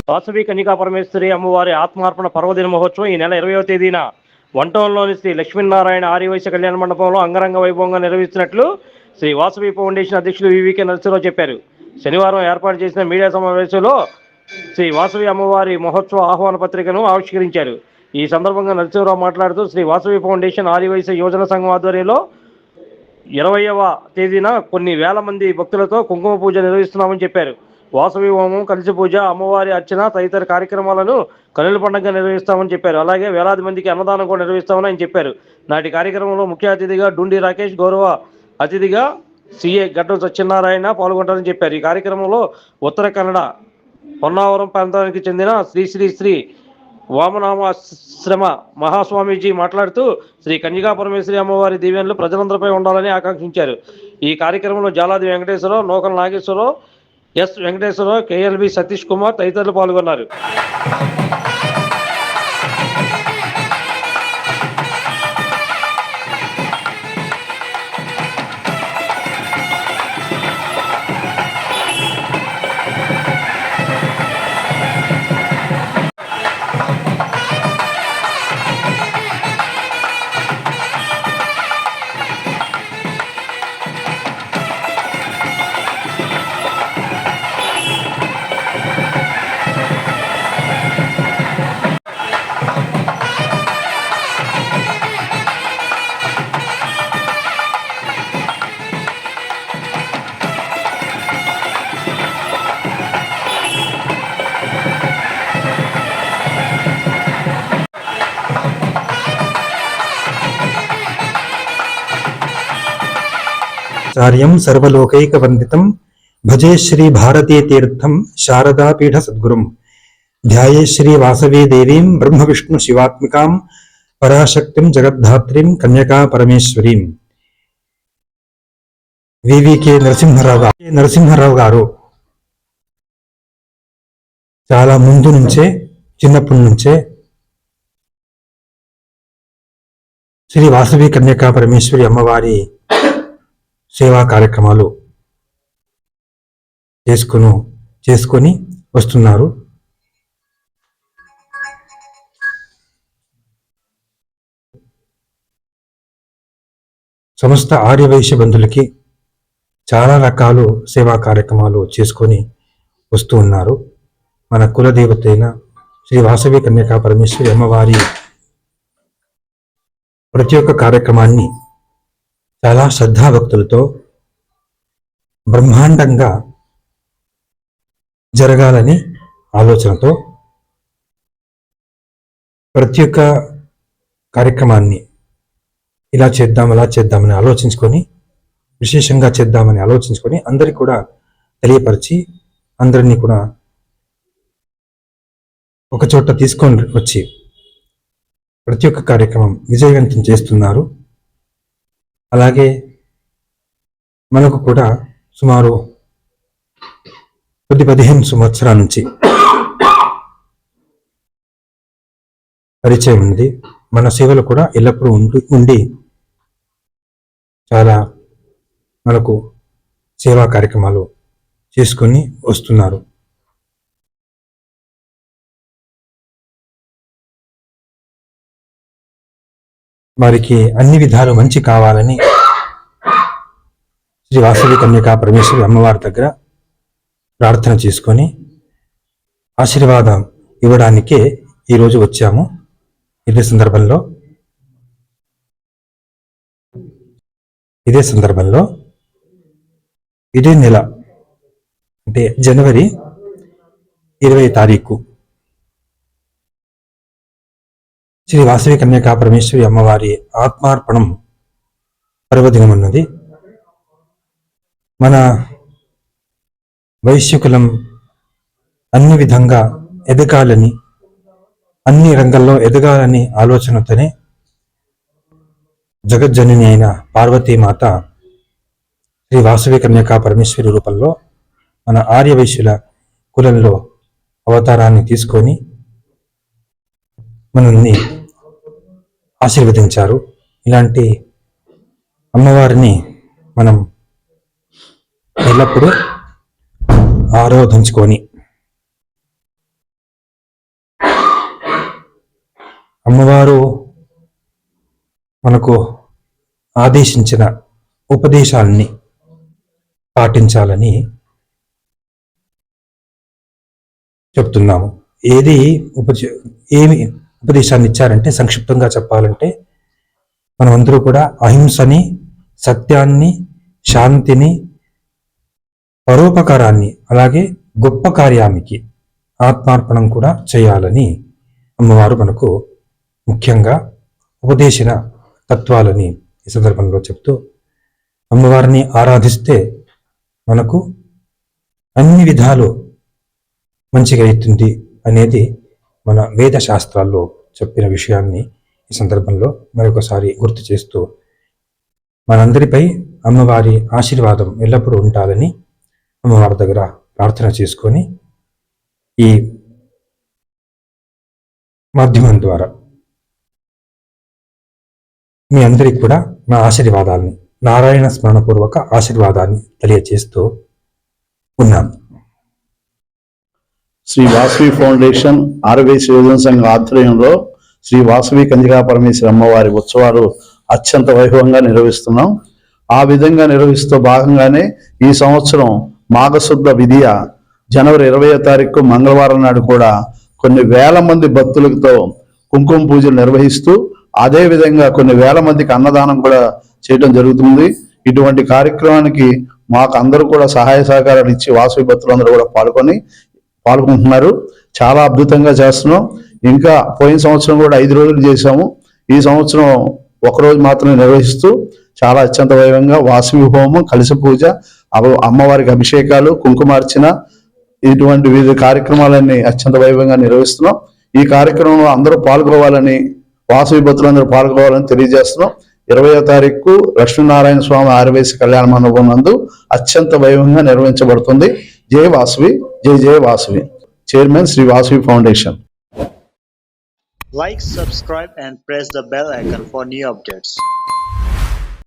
వాసవి కన్యకా పరమేశ్వరి అమ్మవారి ఆత్మార్పణ పర్వదిన మహోత్సవం ఈ నెల 20వ తేదీన వంటంలోని శ్రీ లక్ష్మీనారాయణ ఆర్యవైశ్య కళ్యాణ మండపంలో అంగరంగ వైభవంగా నిర్వహిస్తున్నట్లు శ్రీ వాసవి ఫౌండేషన్ అధ్యక్షులు వివికే నరసింహరావు చెప్పారు. శనివారం ఏర్పాటు చేసిన మీడియా సమావేశంలో శ్రీ వాసవి అమ్మవారి మహోత్సవ ఆహ్వాన పత్రికను ఆవిష్కరించారు. ఈ సందర్భంగా నరసింహరావు మాట్లాడుతూ శ్రీ వాసవి ఫౌండేషన్ ఆర్యవైశ్య యువజన సంఘం ఆధ్వర్యంలో 20వ తేదీన కొన్ని వేల మంది భక్తులతో కుంకుమ పూజ నిర్వహిస్తున్నామని చెప్పారు. వాసవి హోమం, కలిసి పూజ, అమ్మవారి అర్చన తదితర కార్యక్రమాలను కనుల పండుగగా నిర్వహిస్తామని చెప్పారు. అలాగే వేలాది మందికి అన్నదానం కూడా నిర్వహిస్తామని ఆయన చెప్పారు. నాటి కార్యక్రమంలో ముఖ్య అతిథిగా డుండి రాకేష్, గౌరవ అతిథిగా సిఏ గడ్డం సత్యనారాయణ పాల్గొంటారని చెప్పారు. ఈ కార్యక్రమంలో ఉత్తర కన్నడ పొన్నావరం ప్రాంతానికి చెందిన శ్రీ శ్రీ శ్రీ వామనామాశ్రమ మహాస్వామీజీ మాట్లాడుతూ శ్రీ కన్యకా పరమేశ్వరి అమ్మవారి దీవెనలు ప్రజలందరిపై ఉండాలని ఆకాంక్షించారు. ఈ కార్యక్రమంలో జాలాది వెంకటేశ్వరరావు, నూకల నాగేశ్వరరావు, ఎస్ వెంకటేశ్వరరావు, కేఎల్బి సతీష్ కుమార్ తదితరులు పాల్గొన్నారు. చార్యం సర్వలోకైకవందితం భజే శ్రీ భారతీ తీర్థం శారదాపీఠ సద్గురుం ధ్యాయే శ్రీ వాసవీ దేవీం బ్రహ్మ విష్ణు శివాత్మికాం పరాశక్తిం జగద్ధాత్రీం కన్యకా పరమేశ్వరీం. వివికే నరసింహారావు గారు చాలా ముందు నుంచే, చిన్నప్పటి నుంచే శ్రీ వాసవి కన్యకా పరమేశ్వరి అమ్మవారి సేవా కార్యక్రమాలు చేసుకొని వస్తున్నారు. సమస్త ఆర్యవైశ్య బంధులకి చాలా రకాలు సేవా కార్యక్రమాలు చేసుకొని వస్తూ ఉన్నారు. మన కులదేవత అయిన శ్రీ వాసవి కన్యకా పరమేశ్వరి అమ్మవారి ప్రతి ఒక్క కార్యక్రమాన్ని చాలా శ్రద్ధాభక్తులతో బ్రహ్మాండంగా జరగాలని ఆలోచనతో ప్రతి ఒక్క కార్యక్రమాన్ని ఇలా చేద్దాం, అలా చేద్దామని ఆలోచించుకొని, విశేషంగా చేద్దామని ఆలోచించుకొని అందరికీ కూడా తెలియపరిచి అందరినీ కూడా ఒక చోట తీసుకొని వచ్చి ప్రతి ఒక్క కార్యక్రమం విజయవంతం చేస్తున్నారు. అలాగే మనకు కూడా సుమారు 10-15 సంవత్సరాల నుంచి పరిచయం ఉంది. మన సేవలు కూడా ఎల్లప్పుడూ ఉండి చాలా మనకు సేవా కార్యక్రమాలు చేసుకొని వస్తున్నారు. వారికి అన్ని విధాలు మంచి కావాలని శ్రీ వాసవి కన్యకా పరమేశ్వరి అమ్మవారి దగ్గర ప్రార్థన చేసుకొని ఆశీర్వాదం ఇవ్వడానికే ఈరోజు వచ్చాము. ఇదే సందర్భంలో ఇదే నెల అంటే జనవరి 20వ తారీఖు శ్రీ వాసవి కన్యకా పరమేశ్వరి అమ్మవారి ఆత్మార్పణం పర్వదినం ఉన్నది. మన వైశ్యకులం అన్ని విధంగా ఎదగాలని, అన్ని రంగాల్లో ఎదగాలని ఆలోచనతోనే జగజ్జనని అయిన పార్వతీమాత శ్రీ వాసవి కన్యకా పరమేశ్వరి రూపంలో మన ఆర్యవైశ్యుల కులంలో అవతారాన్ని తీసుకొని మనల్ని ఆశీర్వదించారు. ఇలాంటి అమ్మవారిని మనం ఎల్లప్పుడూ ఆరాధించుకొని అమ్మవారు మనకు ఆదేశించిన ఉపదేశాలని పాటించాలని చెప్తున్నాము. ఏమి ఉపదేశాన్ని ఇచ్చారంటే, సంక్షిప్తంగా చెప్పాలంటే, మనమందరూ కూడా అహింసని, సత్యాన్ని, శాంతిని, పరోపకారాన్ని, అలాగే గొప్ప కార్యానికి ఆత్మార్పణం కూడా చేయాలని అమ్మవారు మనకు ముఖ్యంగా ఉపదేశిన తత్వాలని ఈ సందర్భంలో చెప్తూ, అమ్మవారిని ఆరాధిస్తే మనకు అన్ని విధాలు మంచిగా అవుతుంది అనేది మన వేద శాస్త్రాల్లో చెప్పిన విషయాన్ని ఈ సందర్భంలో మరొకసారి గుర్తు చేస్తూ, మనందరిపై అమ్మవారి ఆశీర్వాదం ఎల్లప్పుడూ ఉండాలని అమ్మవారి దగ్గర ప్రార్థన చేసుకొని ఈ మాధ్యమం ద్వారా మీ అందరికి కూడా నా ఆశీర్వాదాన్ని, నారాయణ స్మరణపూర్వక ఆశీర్వాదాన్ని తెలియజేస్తూ ఉన్నాను. శ్రీ వాసవి ఫౌండేషన్ ఆర్యవైశ్య యువజన సంఘం ఆధ్వర్యంలో శ్రీ వాసవి కన్యకా పరమేశ్వరి అమ్మవారి ఉత్సవాలు అత్యంత వైభవంగా నిర్వహిస్తున్నాం. ఆ విధంగా నిర్వహిస్తూ భాగంగానే ఈ సంవత్సరం మాఘశుద్ధ విధియ జనవరి 20వ తారీఖు మంగళవారం నాడు కూడా కొన్ని వేల మంది భక్తులతో కుంకుమ పూజలు నిర్వహిస్తూ, అదే విధంగా కొన్ని వేల మందికి అన్నదానం కూడా చేయడం జరుగుతుంది. ఇటువంటి కార్యక్రమానికి మాకు అందరూ కూడా సహాయ సహకారాలు ఇచ్చి వాసవి భక్తులందరూ కూడా పాల్గొంటున్నారు. చాలా అద్భుతంగా చేస్తున్నాం. ఇంకా పోయిన సంవత్సరం కూడా 5 రోజులు చేశాము. ఈ సంవత్సరం 1 రోజు మాత్రమే నిర్వహిస్తూ చాలా అత్యంత వైభవంగా వాసవి హోమం, కలశ పూజ, అమ్మవారికి అభిషేకాలు, కుంకుమార్చన, ఇటువంటి వివిధ కార్యక్రమాలన్నీ అత్యంత వైభవంగా నిర్వహిస్తున్నాం. ఈ కార్యక్రమంలో అందరూ పాల్గొవాలని, వాసవి భక్తులందరూ పాల్గొవాలని తెలియజేస్తున్నాం. 20వ తారీఖు లక్ష్మీనారాయణ స్వామి ఆర్యవైశ్య కళ్యాణ మండపం నందు అత్యంత వైభవంగా నిర్వహించబడుతుంది. జై వాసవి, జై జై Vasavi. Chairman Shri Vasavi foundation. Like, subscribe and press the bell icon for new updates.